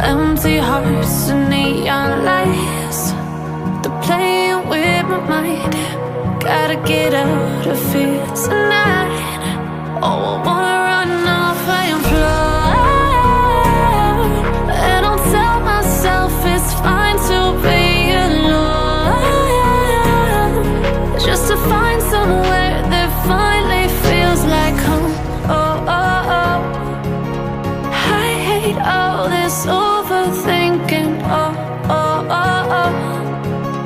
Empty hearts and neon lights, they're playing with my mind. Gotta get out of here tonight. Oh, I wanna run off and fly, and I'll tell myself it's fine to be alone, just to find somewhere that finally feels like home. Oh, oh, oh. I hate all this overthinking. Oh, oh, oh, oh.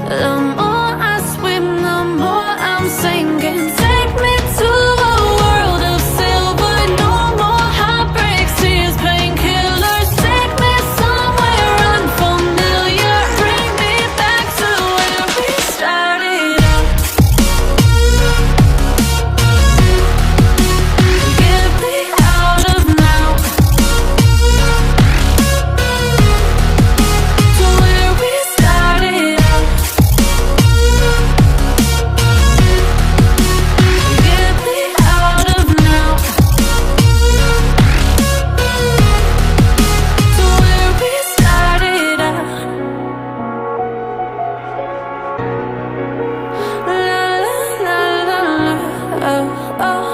The more I swim, the more I'm sinking. Take me to a world of silver. No more heartbreaks, tears, painkillers. Take me somewhere unfamiliar. Bring me back to where we started out. Get me out of now, to where we started out. Get me out of now, to where we started out. La la la la la, oh, oh.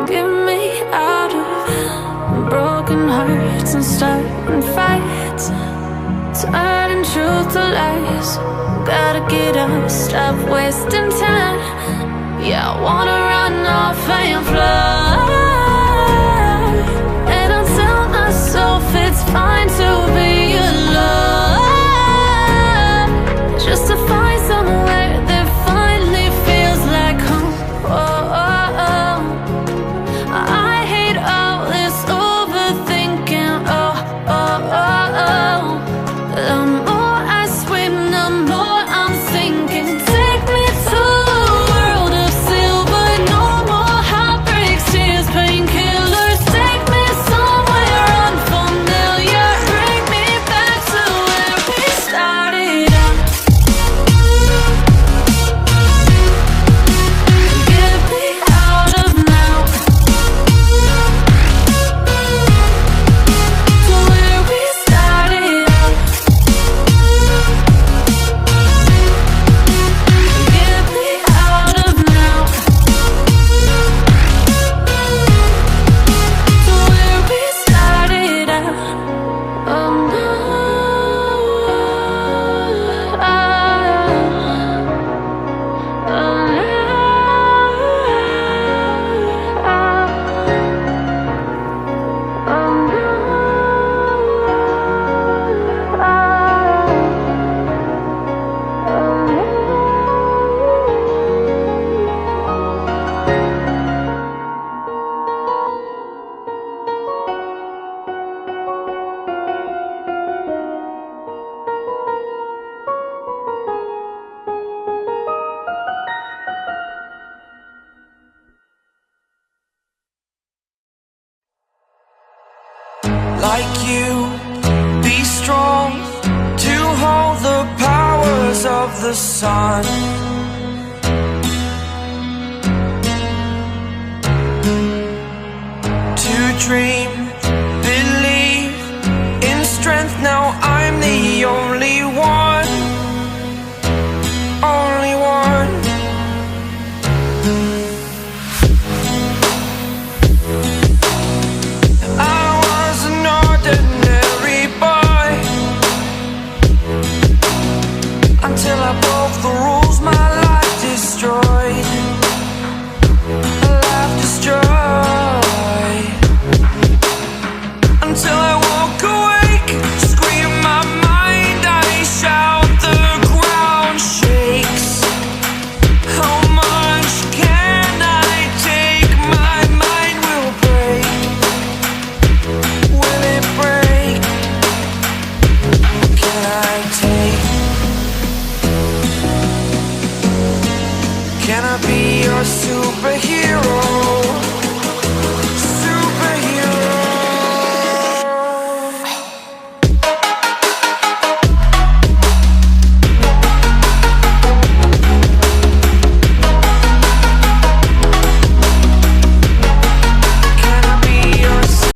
Get me out of broken hearts and starting fights, turning truth to lies. Gotta get up, stop wasting time. Yeah, I wanna run off and fly, and I'll tell myself it's fine to be alone, just to find somewhere that finally feels like home. Oh, oh, oh. I hate all this overthinking. Oh, oh, oh, oh. The more I swim, the more I'm sinking. Take me to a world of silver. No more heartbreaks, tears, painkillers. Take me somewhere unfamiliar. Bring me back to where we started out. Get me out of now, to where we started out. Get me out of now, to where we started out. Oh no, oh like you, be strong to hold the powers of the sun. To dream